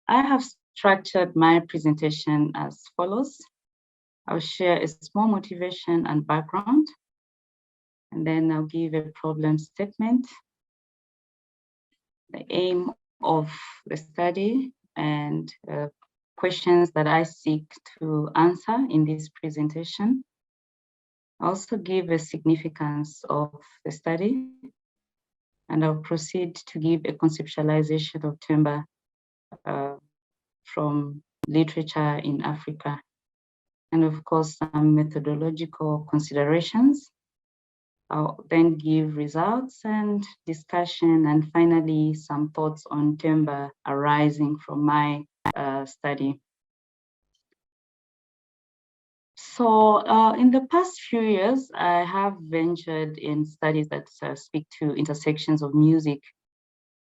I have structured my presentation as follows. I'll share a small motivation and background, and then I'll give a problem statement, the aim of the study, and questions that I seek to answer in this presentation. I also give a significance of the study, and I'll proceed to give a conceptualization of timbre from literature in Africa, and of course, some methodological considerations. I'll then give results and discussion, and finally, some thoughts on timbre arising from my study. So in the past few years, I have ventured in studies that speak to intersections of music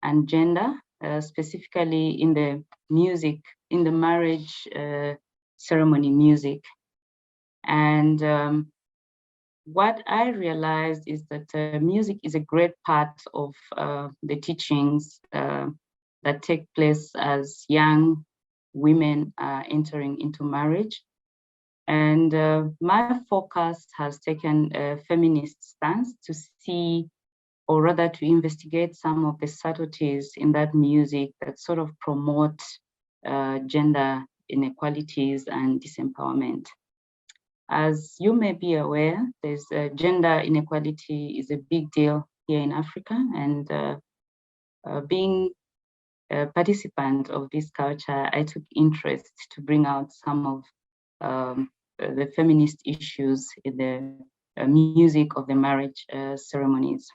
and gender, specifically in the music, in the marriage ceremony music. And what I realized is that music is a great part of the teachings that take place as young women are entering into marriage. And my focus has taken a feminist stance to see, or rather to investigate, some of the subtleties in that music that sort of promote gender inequalities and disempowerment. As you may be aware, there's gender inequality is a big deal here in Africa, and being a participant of this culture, I took interest to bring out some of the feminist issues in the music of the marriage ceremonies.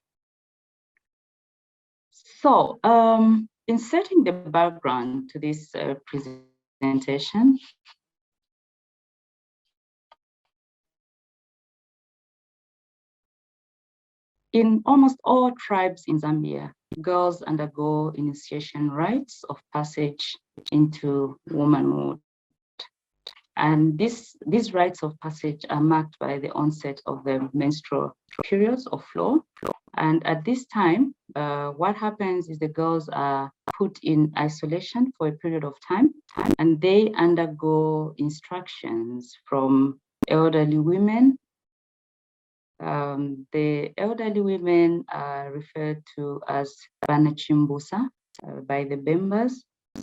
So, in setting the background to this presentation, in almost all tribes in Zambia, girls undergo initiation rites of passage into womanhood. And these rites of passage are marked by the onset of the menstrual periods or flow. And at this time, what happens is the girls are put in isolation for a period of time, and they undergo instructions from elderly women. The elderly women are referred to as Banachimbusa by the Bembas,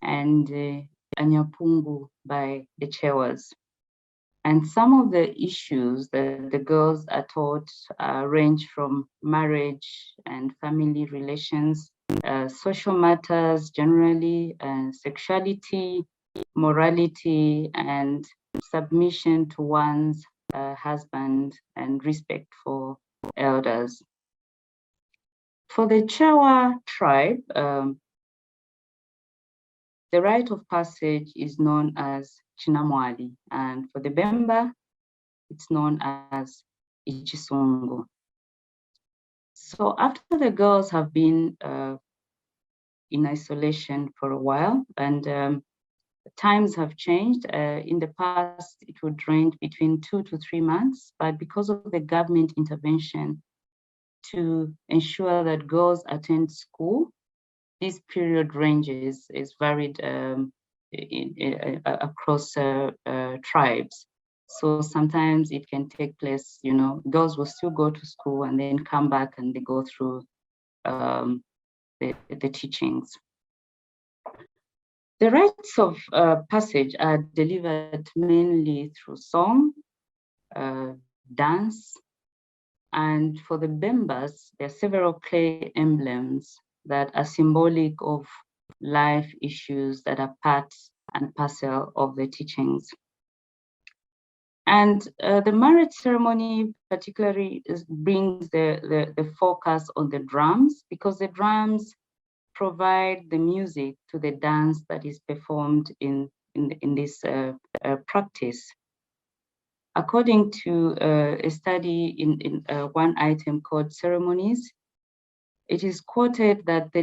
and Anyapungu by the Chewas. And some of the issues that the girls are taught range from marriage and family relations, social matters generally, sexuality, morality, and submission to one's husband, and respect for elders. For the Chewa tribe, the rite of passage is known as Chinamwali, and for the Bemba, it's known as Ichisungu. So after the girls have been in isolation for a while, and times have changed. In the past, it would range between 2 to 3 months, but because of the government intervention to ensure that girls attend school, this period ranges is varied across tribes. So sometimes it can take place, you know, girls will still go to school and then come back and they go through the teachings. The rites of passage are delivered mainly through song, dance, and for the Bembas, there are several clay emblems that are symbolic of life issues that are part and parcel of the teachings. And the marriage ceremony particularly brings the focus on the drums, because the drums provide the music to the dance that is performed in this practice. According to a study in one item called Ceremonies, it is quoted that the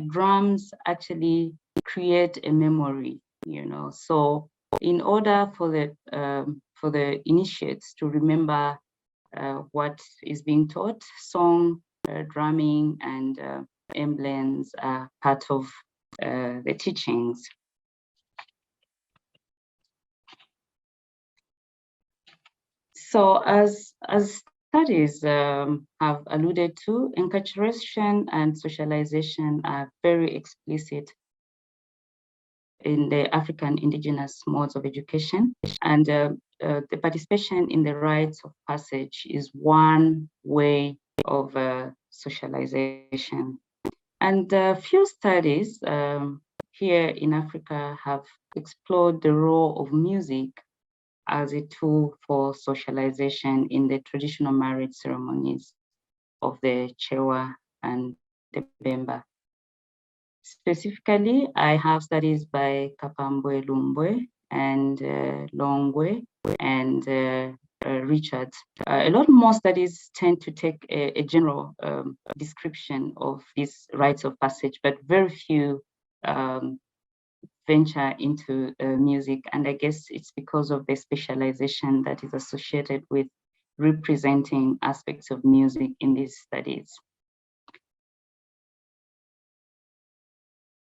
drums actually create a memory, you know. So in order for the initiates to remember what is being taught, song, drumming, and emblems are part of the teachings. So as studies have alluded to, enculturation and socialization are very explicit in the African indigenous modes of education, and the participation in the rites of passage is one way of socialization. And a few studies here in Africa have explored the role of music as a tool for socialization in the traditional marriage ceremonies of the Chewa and the Bemba. Specifically, I have studies by Kapambwe Lumbwe and Longwe and Richard. A lot more studies tend to take a general description of these rites of passage, but very few venture into music. And I guess it's because of the specialization that is associated with representing aspects of music in these studies.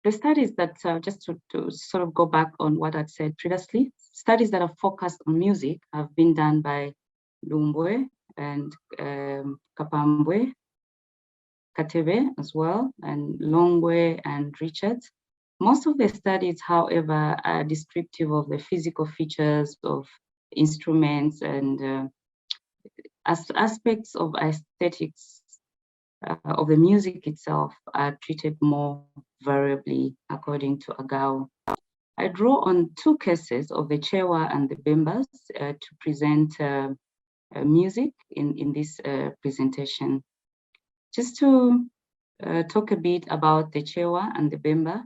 The studies that, just to sort of go back on what I'd said previously, studies that are focused on music have been done by Lumbwe and Kapambwe, Katebe as well, and Longwe and Richard. Most of the studies, however, are descriptive of the physical features of instruments and aspects of aesthetics of the music itself are treated more variably according to Agao. I draw on two cases of the Chewa and the Bembas to present music in this presentation. Just to talk a bit about the Chewa and the Bemba.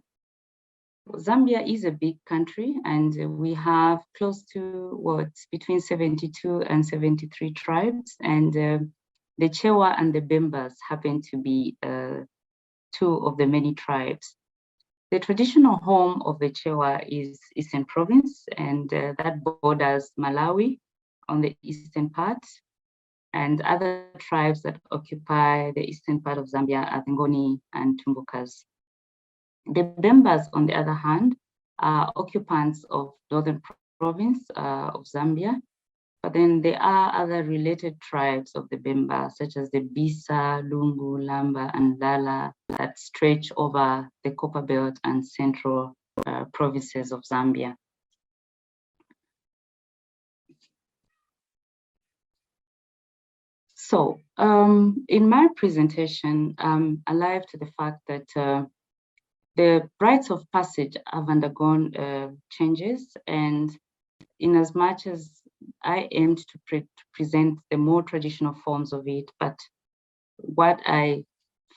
Zambia is a big country, and we have close to between 72 and 73 tribes, and the Chewa and the Bembas happen to be two of the many tribes. The traditional home of the Chewa is Eastern Province, and that borders Malawi on the eastern part, and other tribes that occupy the eastern part of Zambia are the Ngoni and Tumbukas. The Bembas, on the other hand, are occupants of northern province of Zambia, but then there are other related tribes of the Bemba, such as the Bisa, Lungu, Lamba, and Lala, that stretch over the Copper Belt and central provinces of Zambia. So in my presentation, I'm alive to the fact that the rites of passage have undergone changes, and in as much as I aimed to present the more traditional forms of it, but what I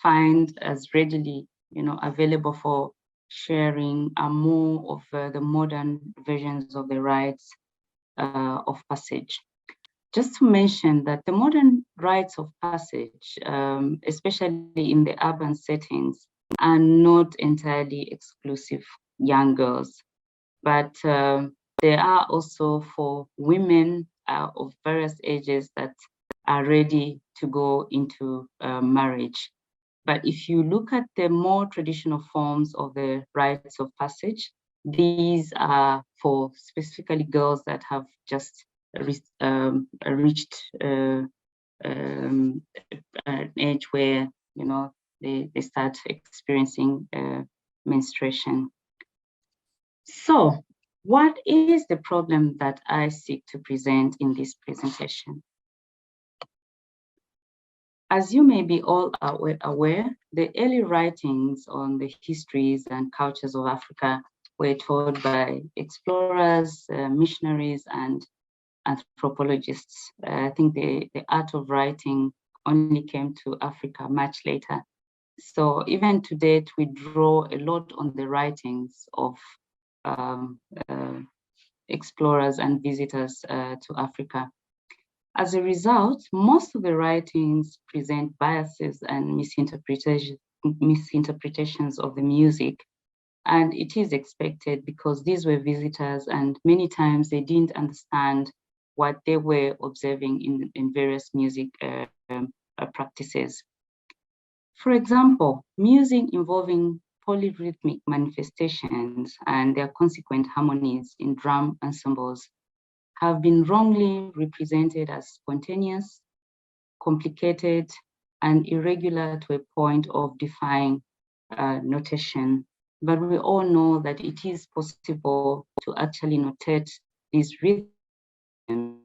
find as readily, available for sharing are more of the modern versions of the rites of passage. Just to mention that the modern rites of passage, especially in the urban settings, are not entirely exclusive young girls, but they are also for women of various ages that are ready to go into marriage. But if you look at the more traditional forms of the rites of passage, these are for specifically girls that have just reached an age where they start experiencing menstruation. So, what is the problem that I seek to present in this presentation? As you may be all aware, the early writings on the histories and cultures of Africa were taught by explorers, missionaries, and anthropologists. I think the art of writing only came to Africa much later. So even to date, we draw a lot on the writings of explorers and visitors to Africa. As a result, most of the writings present biases and misinterpretations of the music. And it is expected because these were visitors, and many times they didn't understand what they were observing in various music practices. For example, music involving polyrhythmic manifestations and their consequent harmonies in drum ensembles have been wrongly represented as spontaneous, complicated, and irregular to a point of defying notation. But we all know that it is possible to actually notate these rhythms.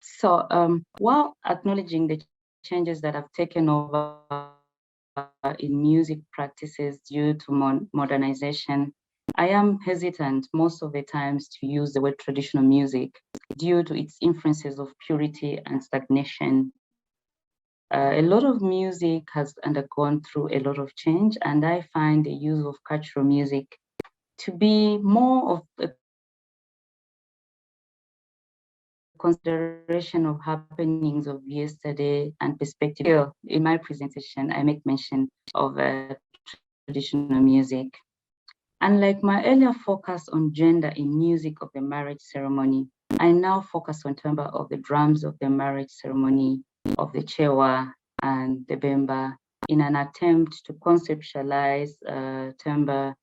So while acknowledging the changes that have taken over in music practices due to modernization, I am hesitant most of the times to use the word traditional music due to its influences of purity and stagnation. A lot of music has undergone through a lot of change, and I find the use of cultural music to be more of a consideration of happenings of yesterday and perspective. In my presentation, I make mention of traditional music. Unlike my earlier focus on gender in music of the marriage ceremony, I now focus on timbre of the drums of the marriage ceremony of the Chewa and the Bemba in an attempt to conceptualize timbre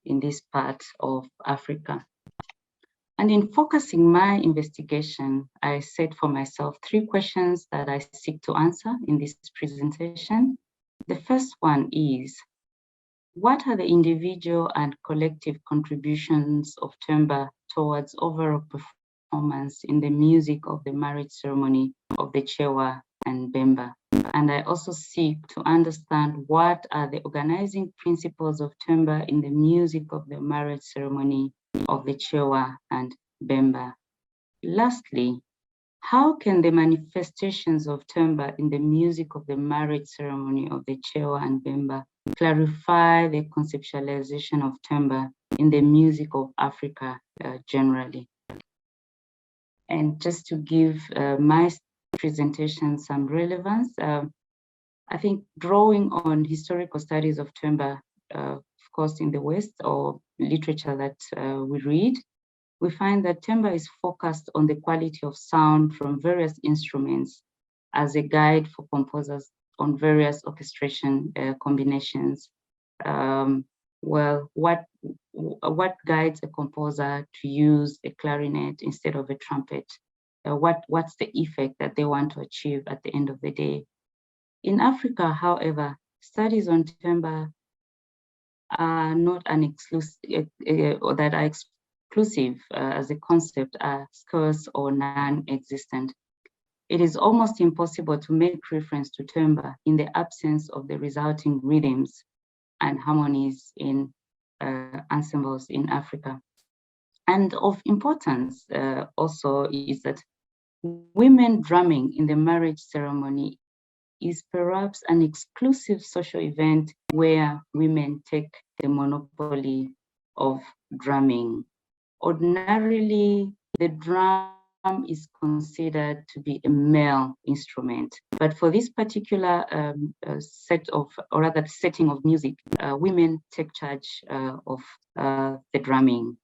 in this part of Africa. And in focusing my investigation, I set for myself 3 questions that I seek to answer in this presentation. The first one is, what are the individual and collective contributions of timbre towards overall performance in the music of the marriage ceremony of the Chewa and Bemba? And I also seek to understand what are the organizing principles of timbre in the music of the marriage ceremony of the Chewa and Bemba. Lastly, how can the manifestations of timbre in the music of the marriage ceremony of the Chewa and Bemba clarify the conceptualization of timbre in the music of Africa generally? And just to give my presentation some relevance, I think drawing on historical studies of timbre, of course, in the West, or literature that we read, we find that timbre is focused on the quality of sound from various instruments as a guide for composers on various orchestration combinations. Well, what guides a composer to use a clarinet instead of a trumpet? What's the effect that they want to achieve at the end of the day? In Africa, however, studies on timbre are not an exclusive, or that are exclusive as a concept are scarce or non-existent. It is almost impossible to make reference to timbre in the absence of the resulting rhythms and harmonies in ensembles in Africa. And of importance also is that women drumming in the marriage ceremony is perhaps an exclusive social event where women take the monopoly of drumming. Ordinarily, the drum is considered to be a male instrument, but for this particular setting of music, women take charge of the drumming.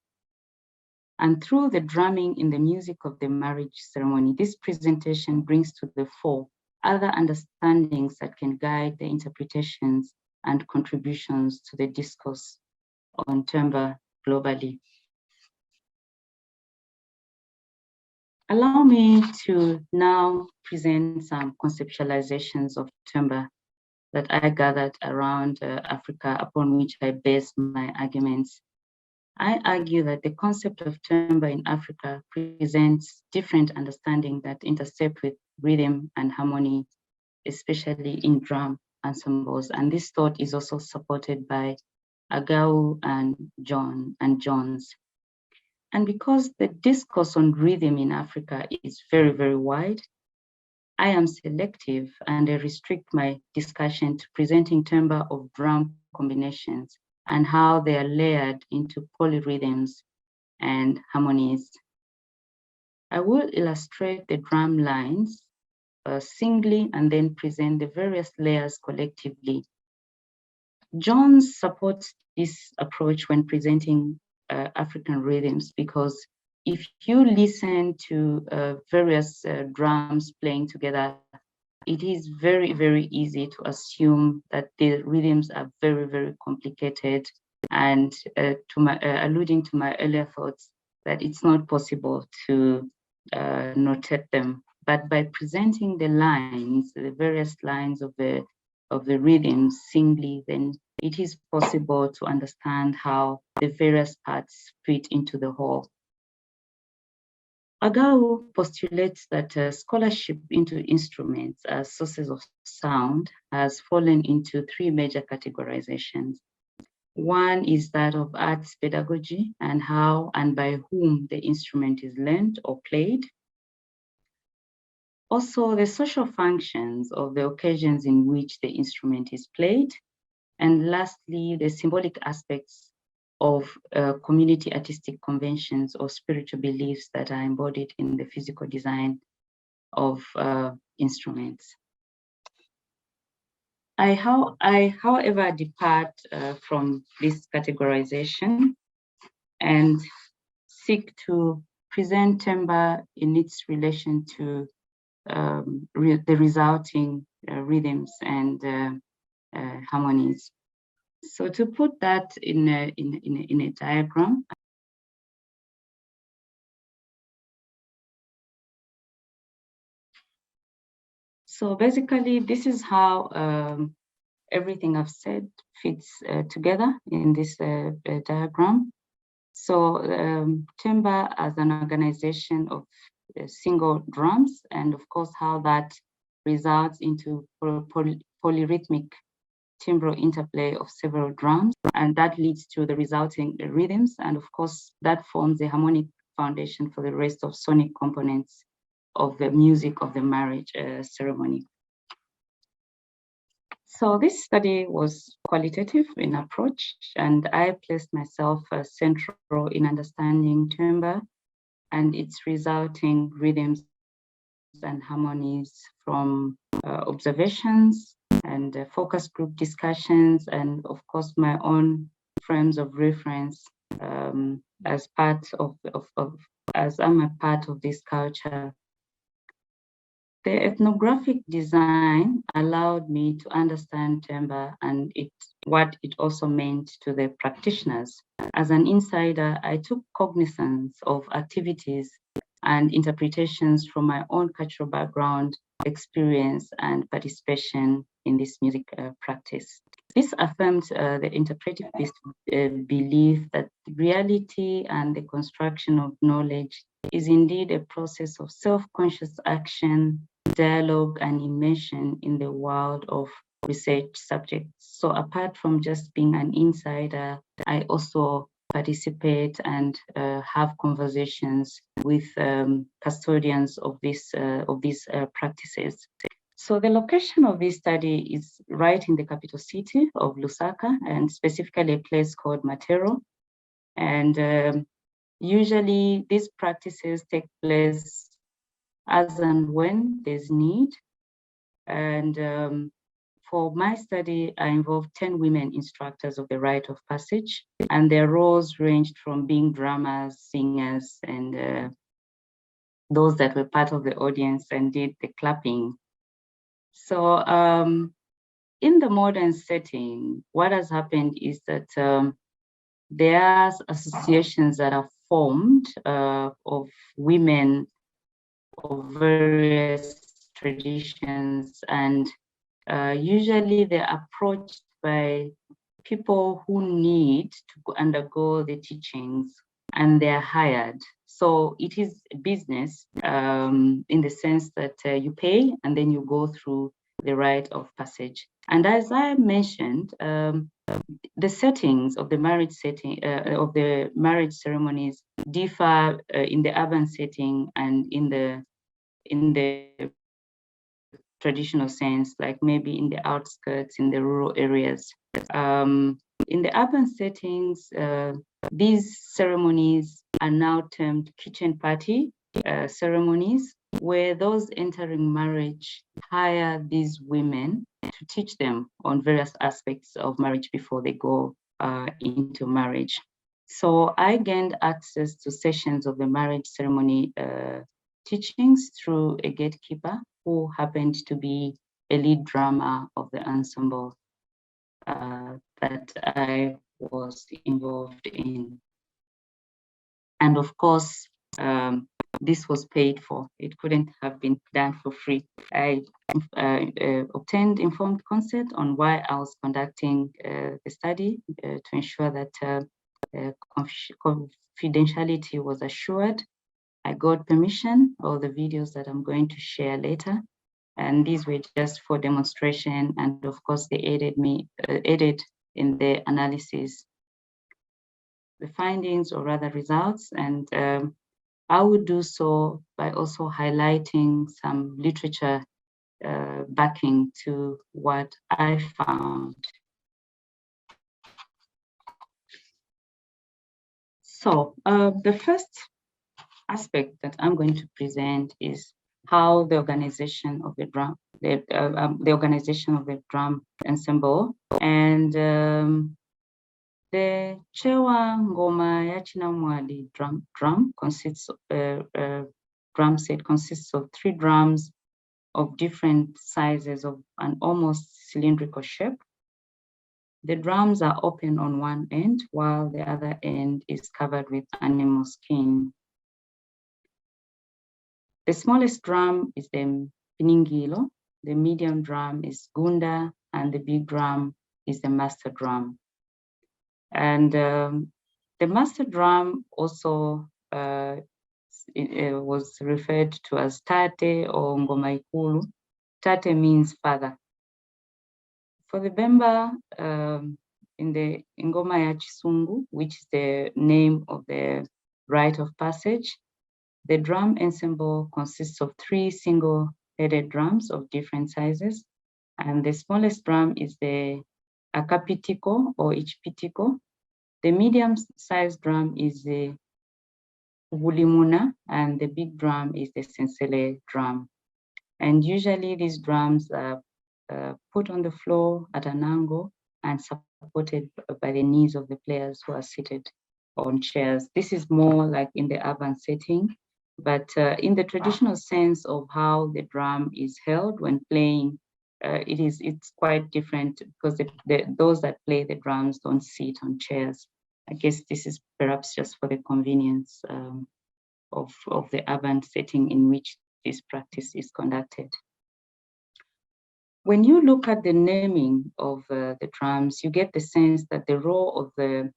And through the drumming in the music of the marriage ceremony, this presentation brings to the fore other understandings that can guide the interpretations and contributions to the discourse on timbre globally. Allow me to now present some conceptualizations of timbre that I gathered around Africa, upon which I base my arguments. I argue that the concept of timbre in Africa presents different understandings that intercept with rhythm and harmony, especially in drum ensembles. And this thought is also supported by Agau and Jones. And because the discourse on rhythm in Africa is very, very wide, I am selective and I restrict my discussion to presenting timbre of drum combinations and how they are layered into polyrhythms and harmonies. I will illustrate the drum lines singly and then present the various layers collectively. Jones supports this approach when presenting African rhythms, because if you listen to various drums playing together, it is very, very easy to assume that the rhythms are very, very complicated, and alluding to my earlier thoughts, that it's not possible to notate them. But by presenting the lines, the various lines of the rhythms singly, then it is possible to understand how the various parts fit into the whole. Agau postulates that scholarship into instruments as sources of sound has fallen into three major categorizations. One is that of arts pedagogy and how and by whom the instrument is learned or played. Also, the social functions of the occasions in which the instrument is played. And lastly, the symbolic aspects of community artistic conventions or spiritual beliefs that are embodied in the physical design of instruments. I, however, depart from this categorization and seek to present timbre in its relation to the resulting rhythms and harmonies. So to put that in a diagram, so basically this is how everything I've said fits together in this diagram. So timbre as an organization of single drums, and of course how that results into polyrhythmic timbral interplay of several drums, and that leads to the resulting rhythms, and of course that forms a harmonic foundation for the rest of sonic components of the music of the marriage ceremony. So this study was qualitative in approach, and I placed myself central in understanding timbre and its resulting rhythms and harmonies from observations and focus group discussions, and of course my own frames of reference as I'm a part of this culture. The ethnographic design allowed me to understand timbre and what it also meant to the practitioners. As an insider, I took cognizance of activities and interpretations from my own cultural background, experience, and participation in this music practice. This affirmed the interpretive belief that reality and the construction of knowledge is indeed a process of self-conscious action, dialogue, and immersion in the world of research subjects. So apart from just being an insider, I also participate and have conversations with custodians of these practices. So the location of this study is right in the capital city of Lusaka, and specifically a place called Matero. And usually these practices take place as and when there's need. And for my study, I involved 10 women instructors of the rite of passage, and their roles ranged from being drummers, singers, and those that were part of the audience and did the clapping. So in the modern setting, what has happened is that there are associations that are formed of women of various traditions, and usually they're approached by people who need to undergo the teachings, and they're hired. So it is a business in the sense that you pay and then you go through the rite of passage. And as I mentioned, the settings of the marriage ceremonies differ in the urban setting and in the traditional sense, like maybe in the outskirts, in the rural areas. In the urban settings, these ceremonies are now termed kitchen party ceremonies, where those entering marriage hire these women to teach them on various aspects of marriage before they go into marriage. So I gained access to sessions of the marriage ceremony teachings through a gatekeeper who happened to be a lead drummer of the ensemble that I was involved in. And of course, this was paid for. It couldn't have been done for free. I obtained informed consent on why I was conducting the study to ensure that confidentiality was assured. I got permission, all the videos that I'm going to share later. And these were just for demonstration. And of course, they aided in the analysis, the findings, or rather results. And I would do so by also highlighting some literature backing to what I found. So the first aspect that I'm going to present is how the organization of the drum, the organization of the drum ensemble, and the Chewa Ngoma ya Chinamwali drum consists drum set consists of 3 drums of different sizes of an almost cylindrical shape. The drums are open on one end, while the other end is covered with animal skin. The smallest drum is the piningilo, the medium drum is gunda, and the big drum is the master drum. And the master drum also it was referred to as tate or ngoma ikulu. Tate means father. For the Bemba, in the ngoma ya Chisungu, which is the name of the rite of passage, the drum ensemble consists of 3 single-headed drums of different sizes, and the smallest drum is the akapitiko or ichpitiko. The medium-sized drum is the wulimuna, and the big drum is the sensele drum. And usually these drums are put on the floor at an angle and supported by the knees of the players who are seated on chairs. This is more like in the urban setting, but in the traditional sense of how the drum is held when playing, it's quite different because those that play the drums don't sit on chairs. I guess this is perhaps just for the convenience of the urban setting in which this practice is conducted. When you look at the naming of the drums, you get the sense that the role of the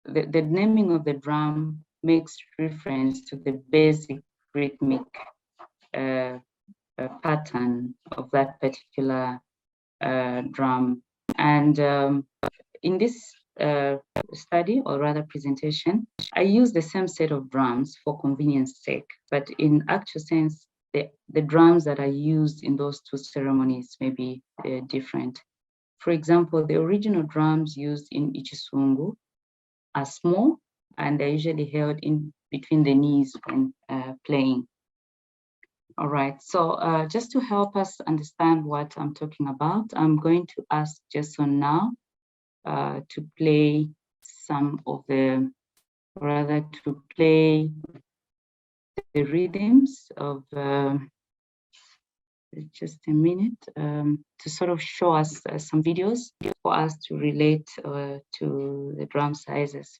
naming of the drum makes reference to the basic rhythmic pattern of that particular drum. And in this study, or rather presentation, I use the same set of drums for convenience sake, but in actual sense, the drums that are used in those 2 ceremonies may be different. For example, the original drums used in Ichisungu are small, and they're usually held in between the knees when playing. All right, so just to help us understand what I'm talking about, I'm going to ask Jason now to play some of the, rather to play the rhythms of, just a minute, to sort of show us some videos for us to relate to the drum sizes.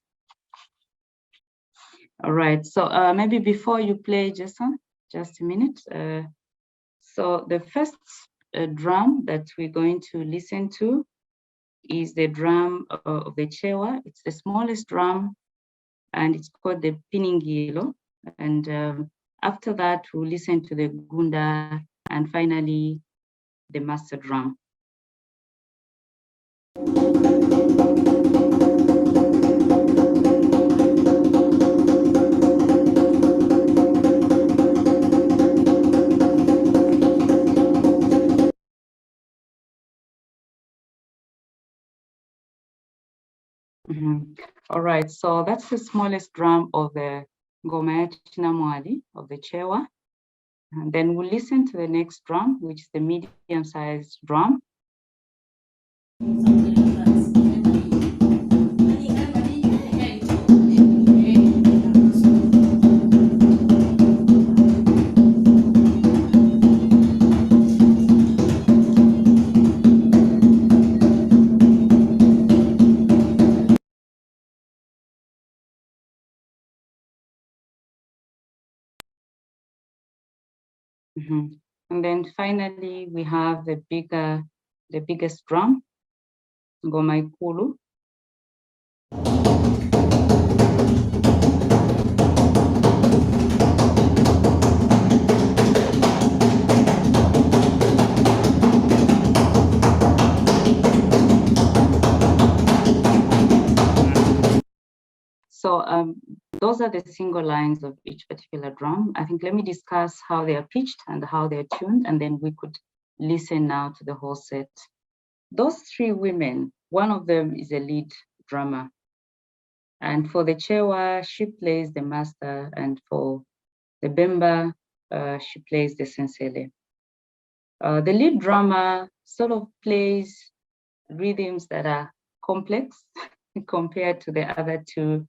All right, so maybe before you play, Jason, just a minute. So the first drum that we're going to listen to is the drum of the Chewa. It's the smallest drum, and it's called the piningilo. And after that, we'll listen to the gunda, and finally, the master drum. All right, so that's the smallest drum of the ngoma ya Chinamwali of the Chewa. And then we'll listen to the next drum, which is the medium-sized drum. And then finally, we have the biggest drum, ngoma ikulu. So those are the single lines of each particular drum. I think let me discuss how they are pitched and how they're tuned, and then we could listen now to the whole set. Those three women, one of them is a lead drummer. And for the Chewa, she plays the master, and for the Bemba, she plays the sensele. The lead drummer sort of plays rhythms that are complex compared to the other two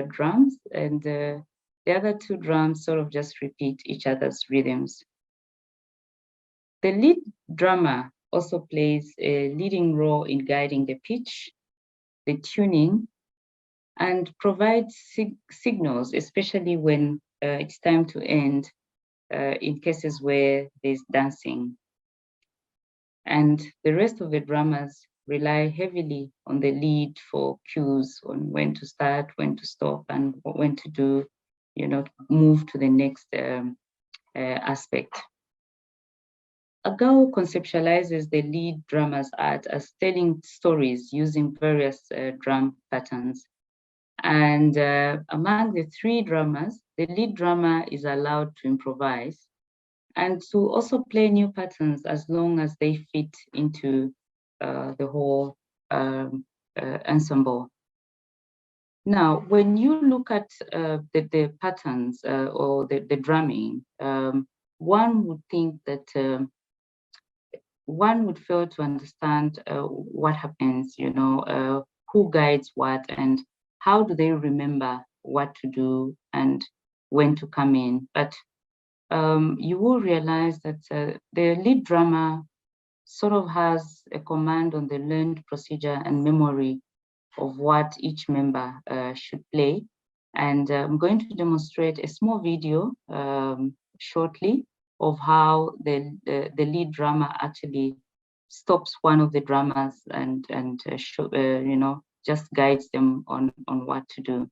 drums, and the other two drums sort of just repeat each other's rhythms. The lead drummer also plays a leading role in guiding the pitch, the tuning, and provides signals, especially when it's time to end, in cases where there's dancing. And the rest of the drummers rely heavily on the lead for cues on when to start, when to stop, and when to do, move to the next aspect. Agao conceptualizes the lead drummer's art as telling stories using various drum patterns. And among the three drummers, the lead drummer is allowed to improvise and to also play new patterns as long as they fit into the whole ensemble. Now, when you look at the patterns or the drumming, one would think that one would fail to understand what happens, who guides what, and how do they remember what to do and when to come in. But you will realize that the lead drummer sort of has a command on the learned procedure and memory of what each member should play. And I'm going to demonstrate a small video shortly of how the lead drummer actually stops one of the drummers and just guides them on what to do.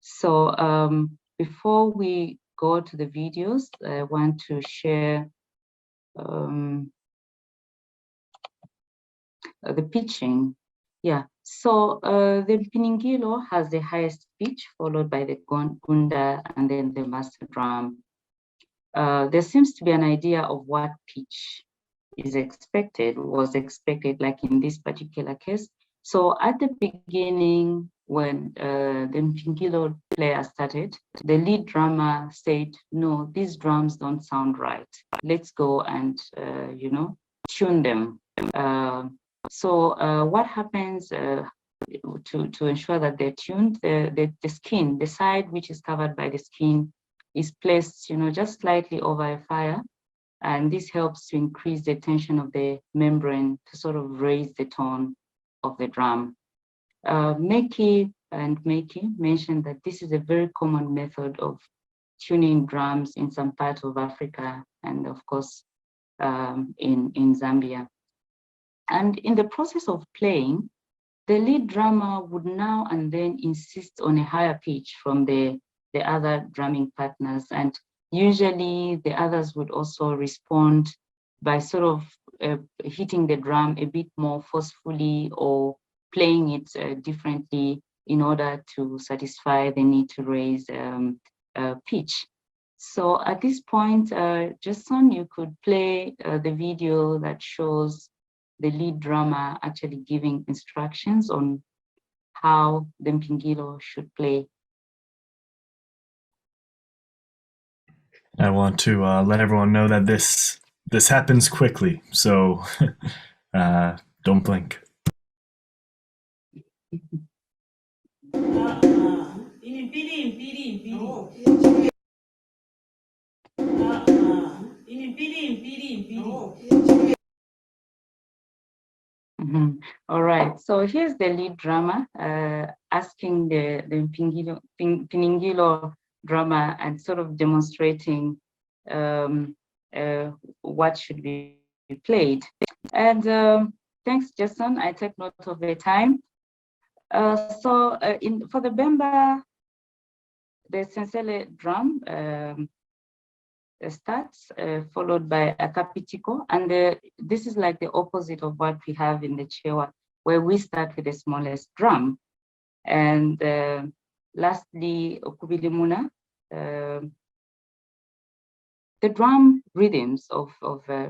So before we go to the videos, I want to share the pitching. Yeah, so the Piningilo has the highest pitch, followed by the Gunda and then the master drum. There seems to be an idea of what pitch was expected, like in this particular case. So at the beginning, when the Mpingilo player started, the lead drummer said, no, these drums don't sound right. Let's go and, tune them. So what happens to ensure that they're tuned, the skin, the side which is covered by the skin is placed, just slightly over a fire. And this helps to increase the tension of the membrane to sort of raise the tone of the drum. Meki mentioned that this is a very common method of tuning drums in some parts of Africa and of course in Zambia. And in the process of playing, the lead drummer would now and then insist on a higher pitch from the other drumming partners, and usually the others would also respond by sort of hitting the drum a bit more forcefully or playing it differently in order to satisfy the need to raise pitch. So at this point, Jason, you could play the video that shows the lead drummer actually giving instructions on how the Mpingilo should play. I want to let everyone know that this happens quickly, so don't blink. All right, so here's the lead drummer asking the Piningilo drummer and sort of demonstrating what should be played. And thanks, Jason. I take note of the time. For the Bemba, the sensele drum starts, followed by a capitico, and this is like the opposite of what we have in the Chewa, where we start with the smallest drum. And lastly, okubilimuna. The drum rhythms of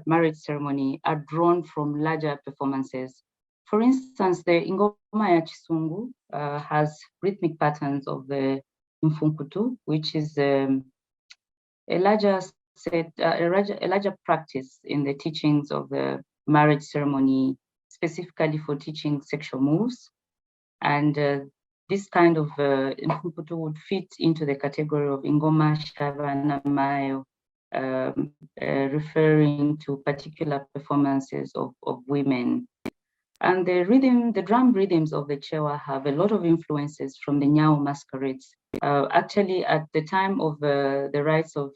marriage ceremony are drawn from larger performances. For instance, the Ingoma ya Chisungu has rhythmic patterns of the Mfunkutu, which is a larger practice in the teachings of the marriage ceremony, specifically for teaching sexual moves. And this kind of Mfunkutu would fit into the category of Ingoma Shavana Mayo, referring to particular performances of women. And the drum rhythms of the Chewa have a lot of influences from the Nyao masquerades. Actually, at the time of the rites of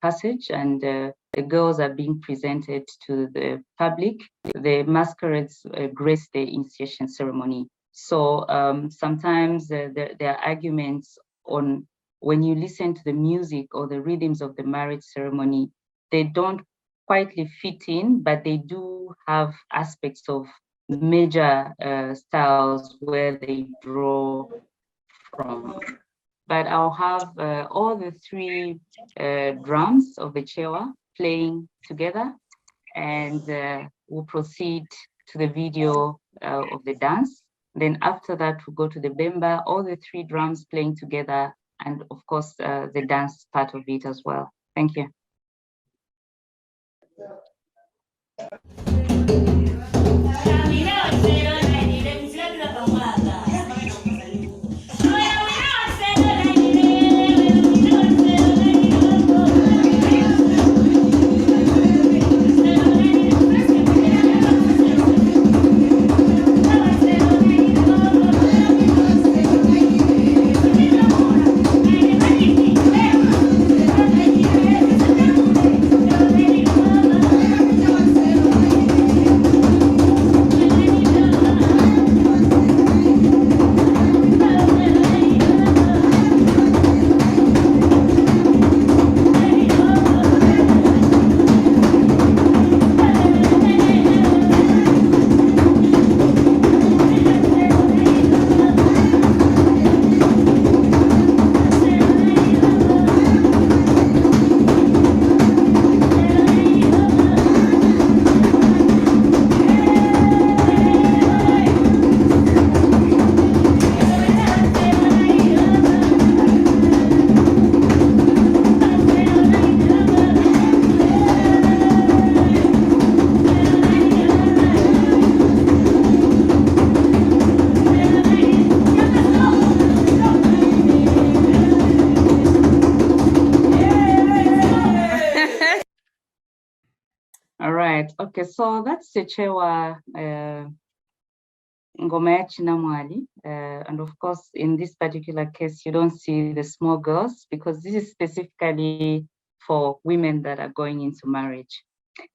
passage and the girls are being presented to the public, the masquerades grace the initiation ceremony. So sometimes there are arguments on when you listen to the music or the rhythms of the marriage ceremony, they don't quietly fit in, but they do have aspects of major styles where they draw from. But I'll have all the three drums of the Chewa playing together, and we'll proceed to the video of the dance. Then after that, we'll go to the Bemba, all the three drums playing together, and of course, the dance part of it as well. Thank you. Okay, so that's the Chewa Ngoma ya Chinamwali. And of course, in this particular case, you don't see the small girls because this is specifically for women that are going into marriage.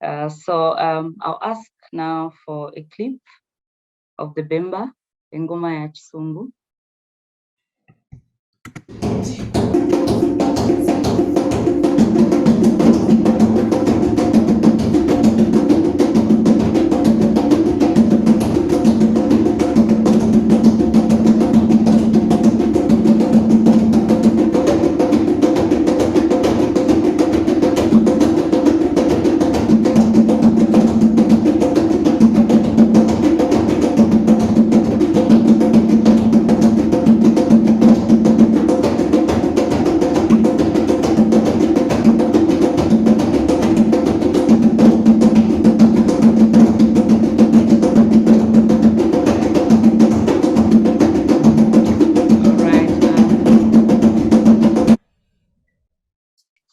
I'll ask now for a clip of the Bemba, Ngoma ya Chisungu.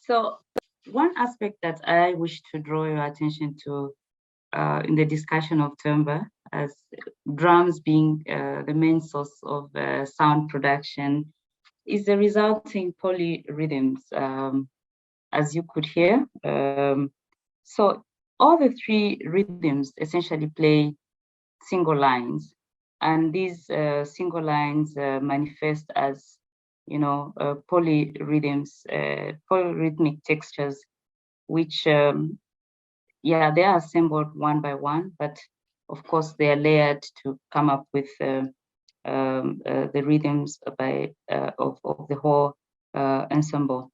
So one aspect that I wish to draw your attention to in the discussion of timbre, as drums being the main source of sound production, is the resulting polyrhythms. As you could hear, So all the three rhythms essentially play single lines, and these single lines manifest as, polyrhythms, polyrhythmic textures, which, yeah, they are assembled one by one, but of course they are layered to come up with the rhythms of the whole ensemble.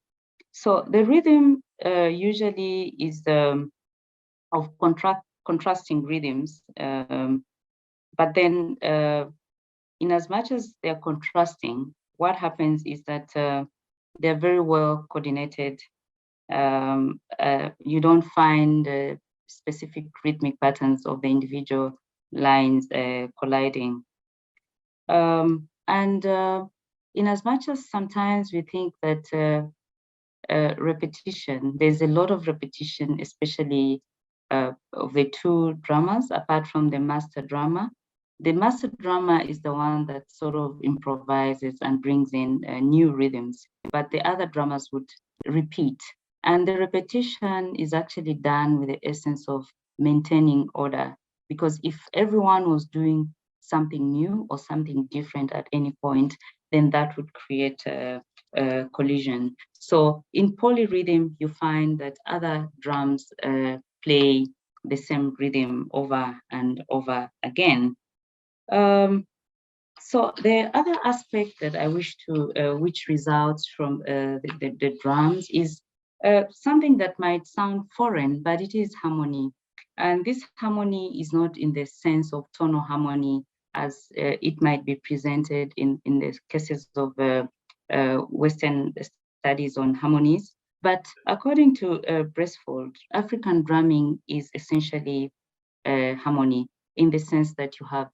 So the rhythm usually is of contrasting rhythms, but then in as much as they're contrasting, what happens is that they're very well coordinated. You don't find specific rhythmic patterns of the individual lines colliding. And in as much as sometimes we think that repetition, there's a lot of repetition, especially of the two dramas, apart from the master drama. The master drama is the one that sort of improvises and brings in new rhythms, but the other dramas would repeat. And the repetition is actually done with the essence of maintaining order, because if everyone was doing something new or something different at any point, then that would create a collision. So in polyrhythm, you find that other drums play the same rhythm over and over again. So the other aspect that I wish to, which results from the drums, is something that might sound foreign, but it is harmony. And this harmony is not in the sense of tonal harmony as it might be presented in the cases of Western studies on harmonies. But according to Bresfold, African drumming is essentially harmony, in the sense that you have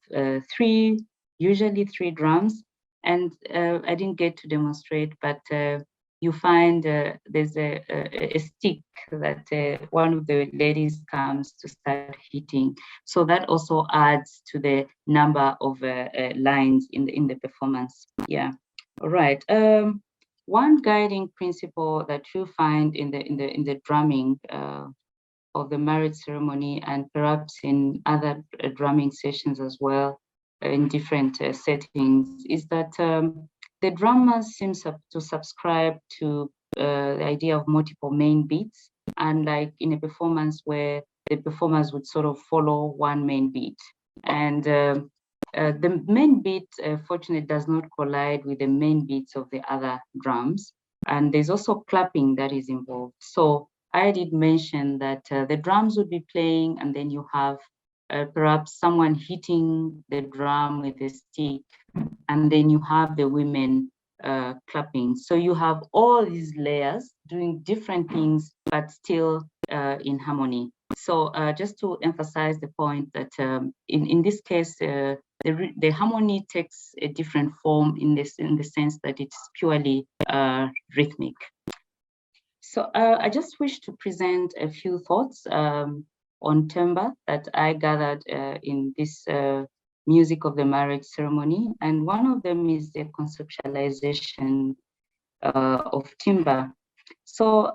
usually three drums. And I didn't get to demonstrate, but you find there's a stick that one of the ladies comes to start hitting. So that also adds to the number of lines in the performance. Yeah. All right. One guiding principle that you find in the drumming of the marriage ceremony, and perhaps in other drumming sessions as well, in different settings, is that the drummers seem to subscribe to the idea of multiple main beats, unlike in a performance where the performers would sort of follow one main beat. And the main beat, fortunately, does not collide with the main beats of the other drums. And there's also clapping that is involved. So I did mention that the drums would be playing, and then you have perhaps someone hitting the drum with a stick, and then you have the women clapping. So you have all these layers doing different things, but still in harmony. So just to emphasize the point that in this case, the harmony takes a different form in the sense that it's purely rhythmic. So I just wish to present a few thoughts on timbre that I gathered in this music of the marriage ceremony. And one of them is the conceptualization of timbre. So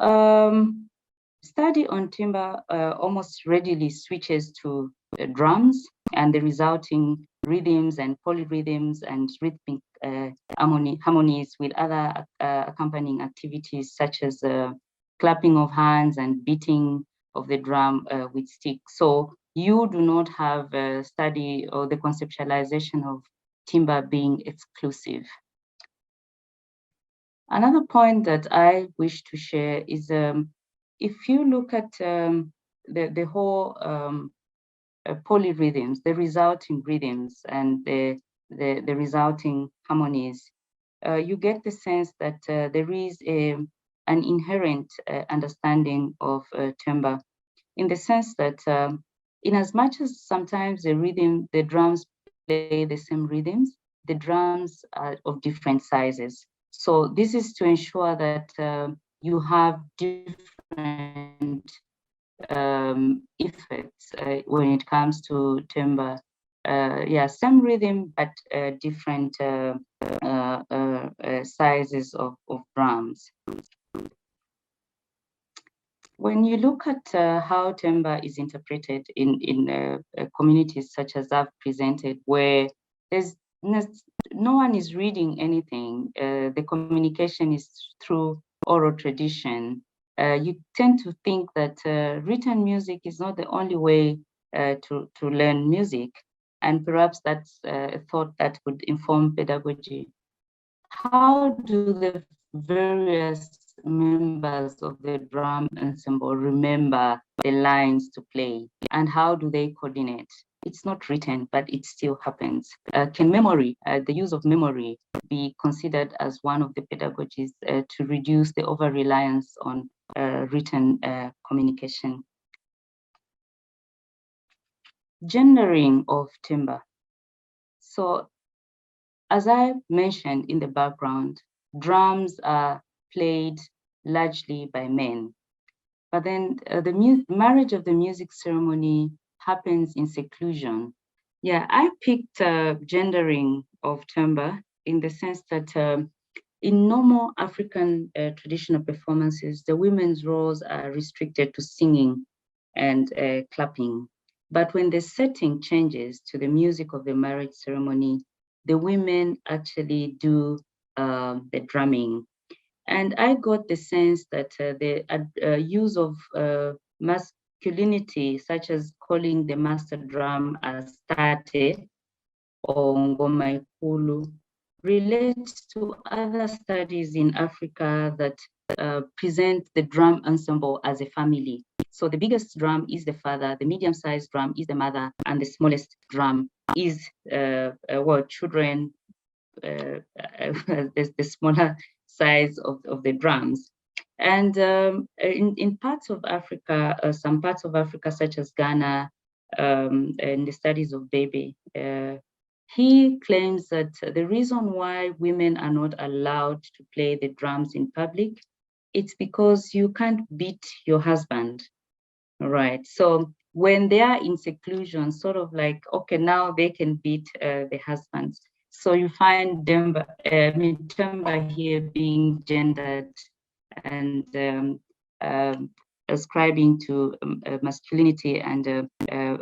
study on timbre almost readily switches to drums and the resulting rhythms and polyrhythms and rhythmic harmonies with other accompanying activities, such as clapping of hands and beating of the drum with sticks. So you do not have a study or the conceptualization of timbre being exclusive. Another point that I wish to share is if you look at the whole polyrhythms, the resulting rhythms and the resulting harmonies, you get the sense that there is an inherent understanding of timbre, in the sense that in as much as sometimes the drums play the same rhythms, the drums are of different sizes. So this is to ensure that you have different effects when it comes to timbre. Yeah, same rhythm, but different sizes of drums. When you look at how Temba is interpreted in communities such as I've presented, where there's no one is reading anything, the communication is through oral tradition, you tend to think that written music is not the only way to learn music, and perhaps that's a thought that would inform pedagogy. How do the various members of the drum ensemble remember the lines to play, and how do they coordinate? It's not written, but it still happens. Can memory, the use of memory, be considered as one of the pedagogies to reduce the over-reliance on written communication? Gendering of timbre. So as I mentioned in the background, drums are played largely by men. But then the marriage of the music ceremony happens in seclusion. Yeah, I picked gendering of timbre in the sense that in normal African traditional performances, the women's roles are restricted to singing and clapping. But when the setting changes to the music of the marriage ceremony, the women actually do the drumming. And I got the sense that the use of masculinity, such as calling the master drum as tate or ngoma ikulu, relates to other studies in Africa that present the drum ensemble as a family. So the biggest drum is the father, the medium-sized drum is the mother, and the smallest drum is children, the smaller size of the drums. And in parts of Africa, some parts of Africa, such as Ghana, and the studies of Bebe, he claims that the reason why women are not allowed to play the drums in public, it's because you can't beat your husband, right? So when they are in seclusion, sort of like, okay, now they can beat the husbands. So you find Temba here being gendered and ascribing to masculinity and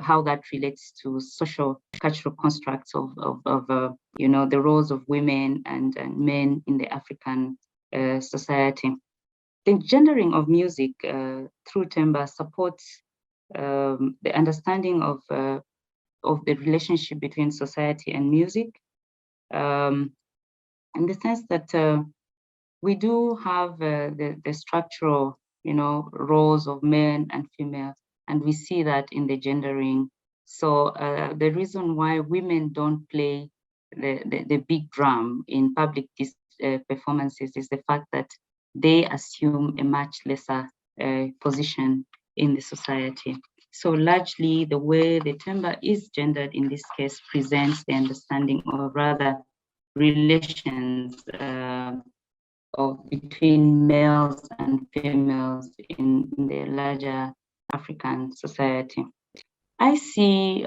how that relates to social cultural constructs of the roles of women and men in the African society. The gendering of music through Temba supports the understanding of the relationship between society and music, in the sense that we do have the structural, roles of men and female, and we see that in the gendering. So the reason why women don't play the big drum in public performances is the fact that they assume a much lesser position in the society. So largely the way the timbre is gendered in this case presents the understanding of rather relations of between males and females in the larger African society. I see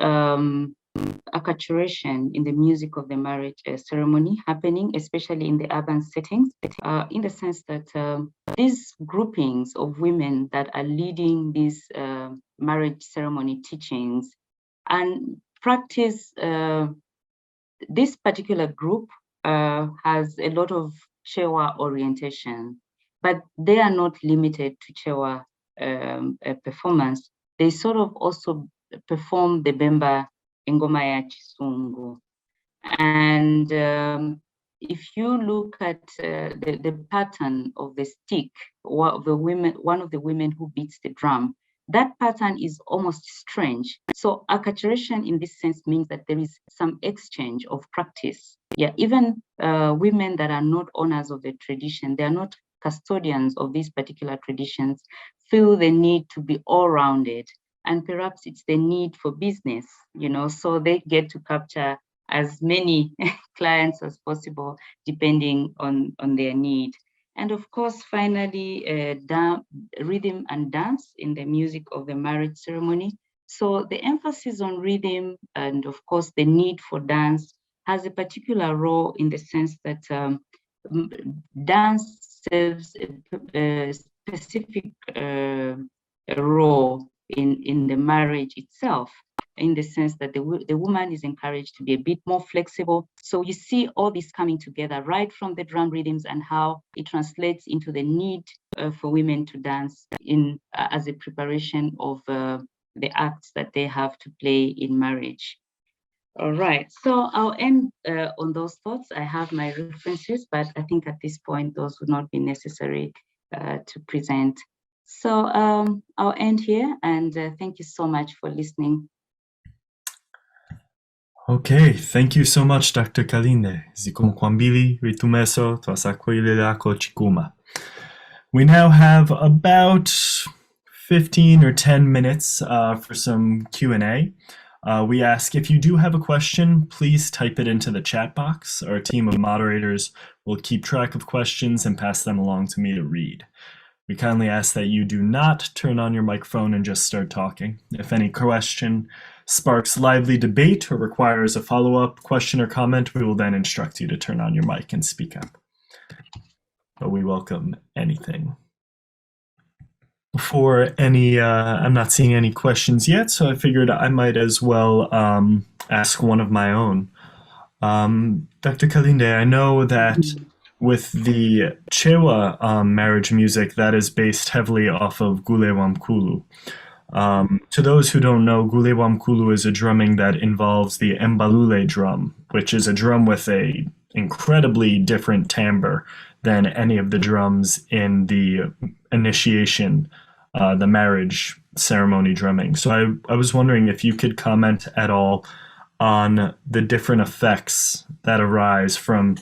acculturation in the music of the marriage ceremony happening, especially in the urban settings, in the sense that these groupings of women that are leading these marriage ceremony teachings and practice, this particular group has a lot of Chewa orientation, but they are not limited to Chewa performance. They sort of also perform the Bemba Ngoma ya Chisungu. And if you look at the pattern of the stick, one of the women who beats the drum, that pattern is almost strange. So acculturation in this sense means that there is some exchange of practice. Yeah, even women that are not owners of the tradition, they are not custodians of these particular traditions, feel the need to be all-rounded. And perhaps it's the need for business, so they get to capture as many clients as possible, depending on their need. And of course, finally, rhythm and dance in the music of the marriage ceremony. So the emphasis on rhythm and of course the need for dance has a particular role in the sense that dance serves a specific role in the marriage itself, in the sense that the woman is encouraged to be a bit more flexible. So you see all this coming together right from the drum rhythms and how it translates into the need for women to dance as a preparation of the acts that they have to play in marriage. All right, so I'll end on those thoughts. I have my references, but I think at this point, those would not be necessary to present. So I'll end here, and thank you so much for listening. Okay, thank you so much, Dr. Kalinde. Zikumkwambili ritumeso twasakwililako chikuma. We now have about 15 or 10 minutes for some Q&A. We ask if you do have a question, please type it into the chat box. Our team of moderators will keep track of questions and pass them along to me to read. We kindly ask that you do not turn on your microphone and just start talking. If any question sparks lively debate or requires a follow-up question or comment, we will then instruct you to turn on your mic and speak up. But we welcome anything. Before any, I'm not seeing any questions yet, so I figured I might as well ask one of my own. Dr. Kalinde, I know that with the Chewa marriage music, that is based heavily off of Gule Wamkulu. To those who don't know, Gule Wamkulu is a drumming that involves the Mbalule drum, which is a drum with a incredibly different timbre than any of the drums in the initiation, the marriage ceremony drumming. So I was wondering if you could comment at all on the different effects that arise from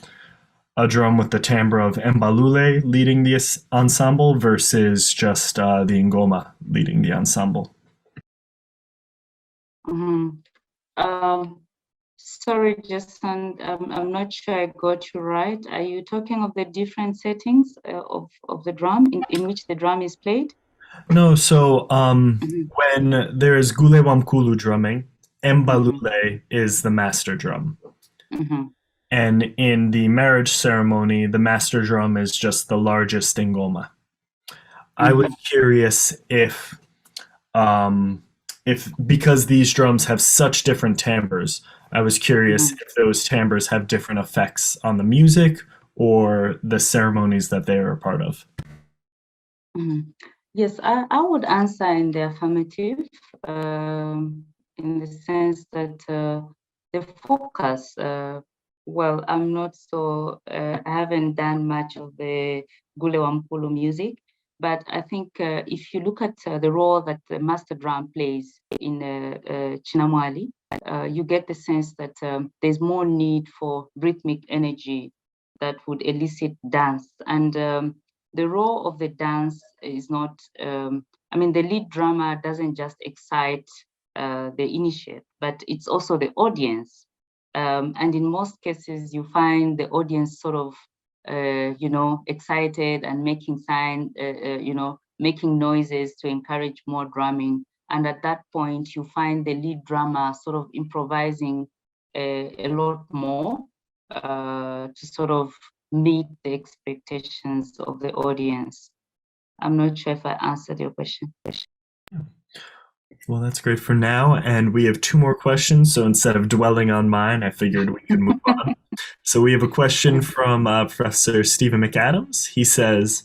a drum with the timbre of Mbalule leading the ensemble versus just the Ngoma leading the ensemble. Sorry, Jason, I'm not sure I got you right. Are you talking of the different settings of the drum in which the drum is played? No, so when there is Gule Wamkulu drumming, Mbalule is the master drum. And in the marriage ceremony, the master drum is just the largest Ngoma. I was curious if because these drums have such different timbres, I was curious if those timbres have different effects on the music or the ceremonies that they are a part of. Yes, I would answer in the affirmative, in the sense that the focus, well, I'm not so, I haven't done much of the Gule Wamkulu music, but I think if you look at the role that the master drum plays in Chinamwali, you get the sense that there's more need for rhythmic energy that would elicit dance. And the role of the dance is not, I mean, the lead drummer doesn't just excite the initiate, but it's also the audience. And in most cases, you find the audience sort of, excited and making signs, making noises to encourage more drumming. And at that point, you find the lead drummer sort of improvising a lot more to sort of meet the expectations of the audience. I'm not sure if I answered your question. Well, that's great for now. And we have 2 more questions. So instead of dwelling on mine, I figured we could move on. So we have a question from Professor Stephen McAdams. He says,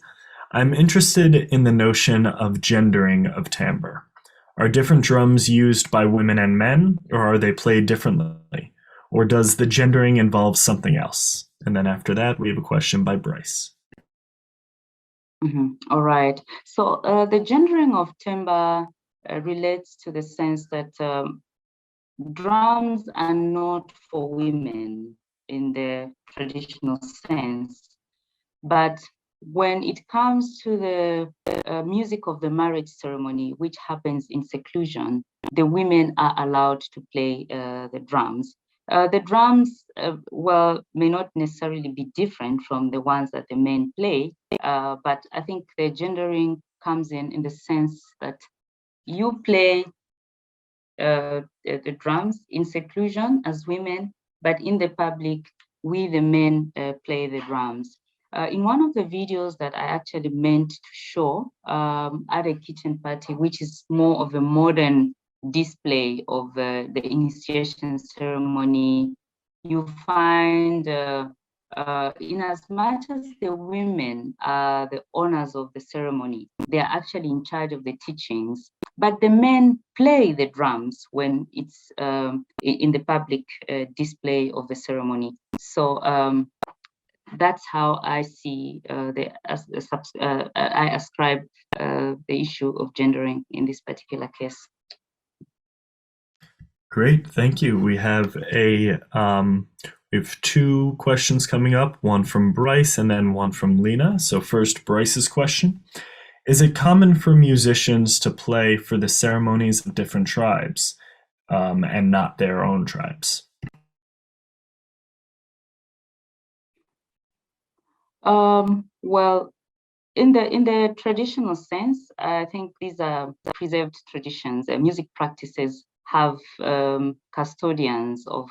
I'm interested in the notion of gendering of timbre. Are different drums used by women and men, or are they played differently? Or does the gendering involve something else? And then after that, we have a question by Bryce. All right. So the gendering of timbre relates to the sense that drums are not for women in the traditional sense, but when it comes to the music of the marriage ceremony, which happens in seclusion, the women are allowed to play the drums. The drums, may not necessarily be different from the ones that the men play, but I think the gendering comes in the sense that you play the drums in seclusion as women, but in the public, we the men play the drums. In one of the videos that I actually meant to show at a kitchen party, which is more of a modern display of the initiation ceremony, you find in as much as the women are the owners of the ceremony, they are actually in charge of the teachings, but the men play the drums when it's in the public display of the ceremony. So that's how I see I ascribe the issue of gendering in this particular case. Great, thank you. We have two questions coming up, one from Bryce and then one from Lena. So first, Bryce's question. Is it common for musicians to play for the ceremonies of different tribes and not their own tribes? Well, in the traditional sense, I think these are preserved traditions. Music practices have custodians of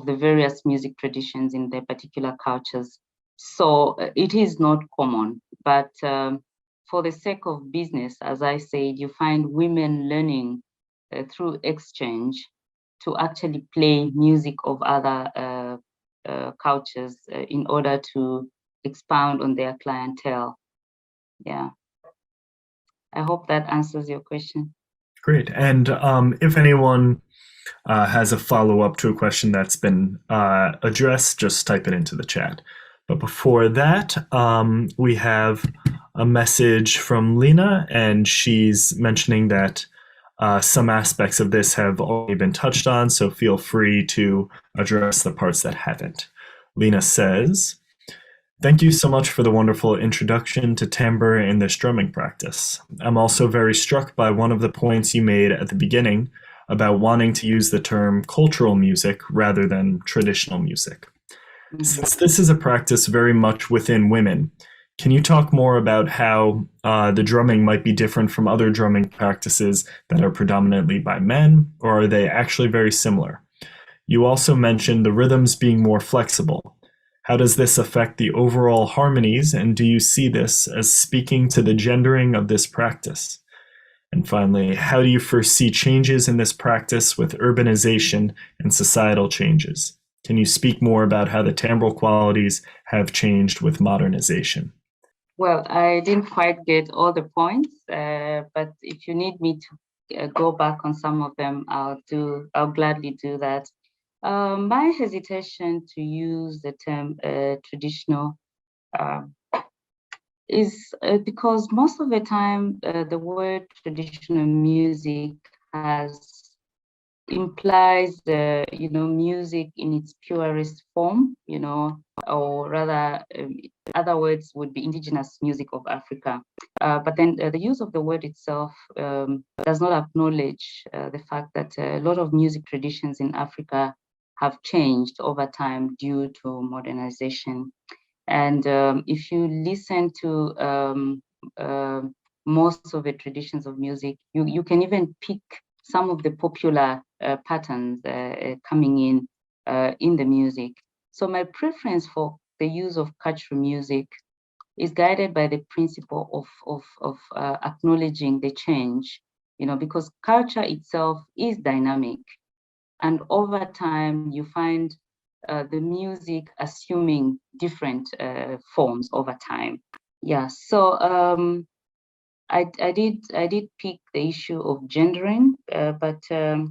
the various music traditions in their particular cultures. So it is not common, but for the sake of business, as I said, you find women learning through exchange to actually play music of other cultures in order to expound on their clientele. Yeah. I hope that answers your question. Great. And if anyone has a follow-up to a question that's been addressed, just type it into the chat. But before that, we have a message from Lena, and she's mentioning that some aspects of this have already been touched on, so feel free to address the parts that haven't. Lena says, thank you so much for the wonderful introduction to timbre in this drumming practice. I'm also very struck by one of the points you made at the beginning about wanting to use the term cultural music rather than traditional music. Since this is a practice very much within women, can you talk more about how the drumming might be different from other drumming practices that are predominantly by men, or are they actually very similar? You also mentioned the rhythms being more flexible. How does this affect the overall harmonies, and do you see this as speaking to the gendering of this practice? And finally, how do you foresee changes in this practice with urbanization and societal changes? Can you speak more about how the timbral qualities have changed with modernization? Well, I didn't quite get all the points, but if you need me to go back on some of them, I'll gladly do that. My hesitation to use the term traditional is because most of the time the word traditional music implies music in its purest form, or rather other words would be indigenous music of Africa. But then the use of the word itself does not acknowledge the fact that a lot of music traditions in Africa have changed over time due to modernization. And if you listen to most of the traditions of music, you can even pick some of the popular patterns coming in the music. So my preference for the use of cultural music is guided by the principle of acknowledging the change, because culture itself is dynamic. And over time, you find the music assuming different forms over time. Yeah, so I did pick the issue of gendering, but the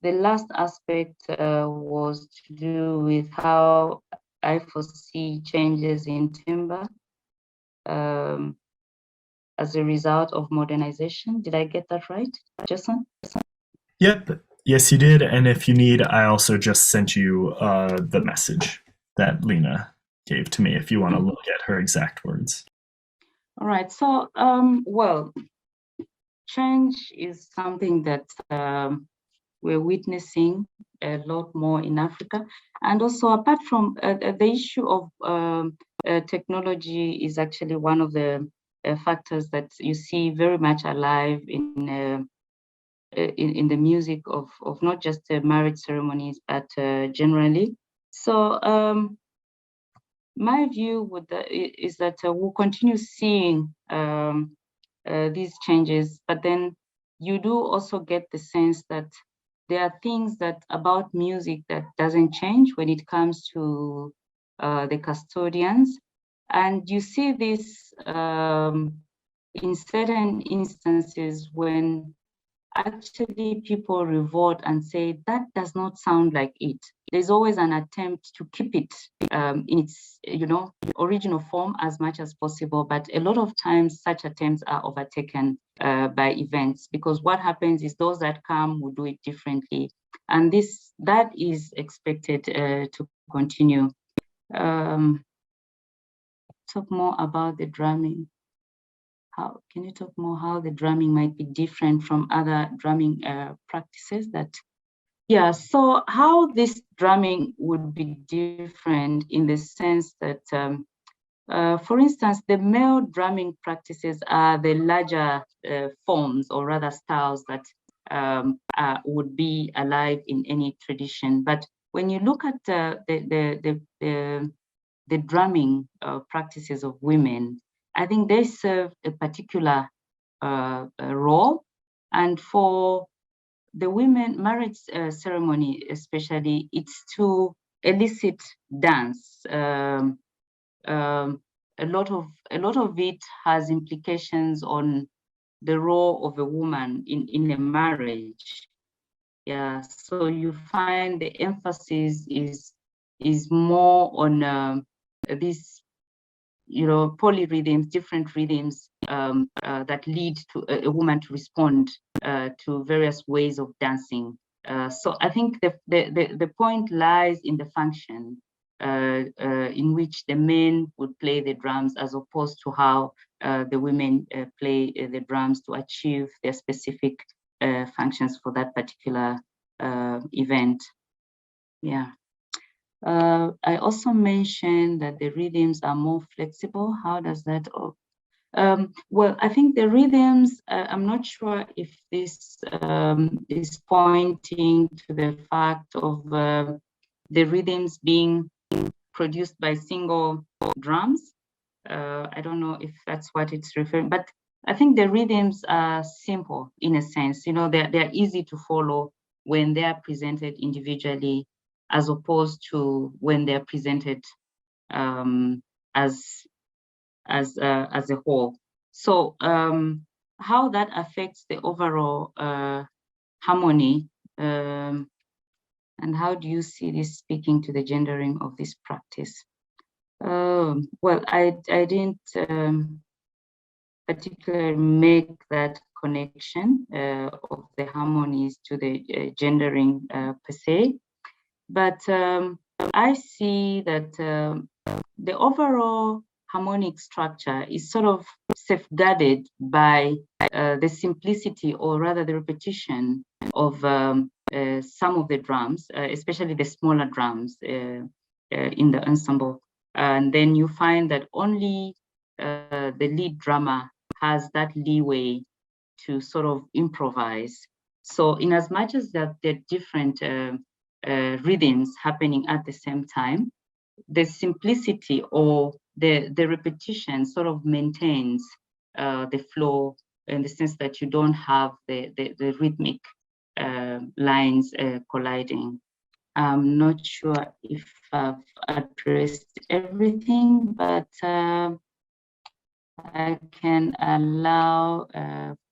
last aspect was to do with how I foresee changes in timbre as a result of modernization. Did I get that right, Jason? Yep. Yes, you did. And if you need, I also just sent you the message that Lena gave to me if you want to look at her exact words. All right. So, well, change is something that we're witnessing a lot more in Africa. And also, apart from the issue of technology is actually one of the factors that you see very much alive in the music of not just marriage ceremonies, but generally. So my view is that we'll continue seeing these changes, but then you do also get the sense that there are things that about music that doesn't change when it comes to the custodians. And you see this in certain instances when actually people revolt and say that does not sound like it. There's always an attempt to keep it in its original form as much as possible, but a lot of times such attempts are overtaken by events, because what happens is those that come will do it differently, and that is expected to continue. Talk more about the drumming. Can you talk more how the drumming might be different from other drumming practices? So how this drumming would be different in the sense that, for instance, the male drumming practices are the larger forms, or rather styles, that would be alive in any tradition. But when you look at the drumming practices of women, I think they serve a particular role. And for the women marriage ceremony, especially, it's to elicit dance. A lot of it has implications on the role of a woman in a marriage. Yeah, so you find the emphasis is more on these polyrhythms, different rhythms that lead to a woman to respond to various ways of dancing. So I think the point lies in the function in which the men would play the drums, as opposed to how the women play the drums to achieve their specific functions for that particular event. Yeah. I also mentioned that the rhythms are more flexible. How does that? Well, I think the rhythms, I'm not sure if this is pointing to the fact of the rhythms being produced by single drums. I don't know if that's what it's referring, but I think the rhythms are simple in a sense. They're easy to follow when they are presented individually, as opposed to when they're presented as a whole. So how that affects the overall harmony, and how do you see this speaking to the gendering of this practice? Well, I didn't particularly make that connection of the harmonies to the gendering per se. But I see that the overall harmonic structure is sort of safeguarded by the simplicity, or rather the repetition of some of the drums, especially the smaller drums in the ensemble. And then you find that only the lead drummer has that leeway to sort of improvise. So in as much as that they're different rhythms happening at the same time, the simplicity or the repetition sort of maintains the flow, in the sense that you don't have the rhythmic lines colliding. I'm not sure if I've addressed everything, but I can allow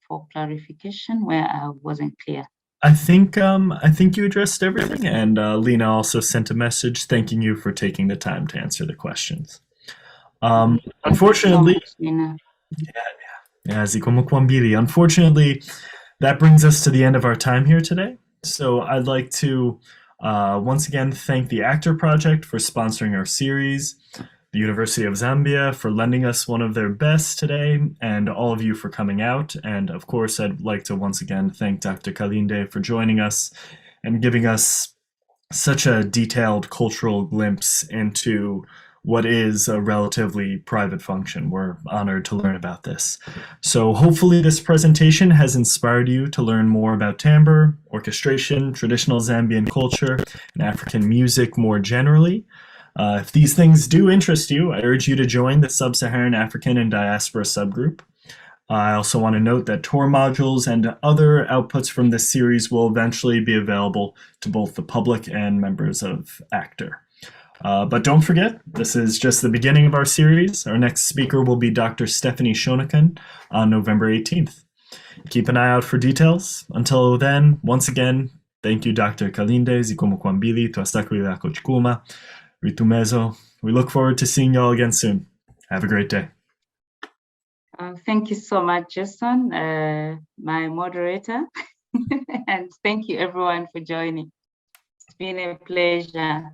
for clarification where I wasn't clear. I think you addressed everything, and Lena also sent a message thanking you for taking the time to answer the questions. Unfortunately, unfortunately, that brings us to the end of our time here today. So I'd like to once again thank the Actor Project for sponsoring our series, the University of Zambia for lending us one of their best today, and all of you for coming out. And of course, I'd like to once again thank Dr. Kalinde for joining us and giving us such a detailed cultural glimpse into what is a relatively private function. We're honored to learn about this. So hopefully this presentation has inspired you to learn more about timbre, orchestration, traditional Zambian culture, and African music more generally. If these things do interest you, I urge you to join the Sub-Saharan African and Diaspora subgroup. I also want to note that tour modules and other outputs from this series will eventually be available to both the public and members of ACTOR. But don't forget, this is just the beginning of our series. Our next speaker will be Dr. Stephanie Shonekan on November 18th. Keep an eye out for details. Until then, once again, thank you, Dr. Kalinde, zikomo kwambili, twastakwila kochikuma, ritumezo. We look forward to seeing y'all again soon. Have a great day. Thank you so much, Jason, my moderator. And thank you everyone for joining. It's been a pleasure.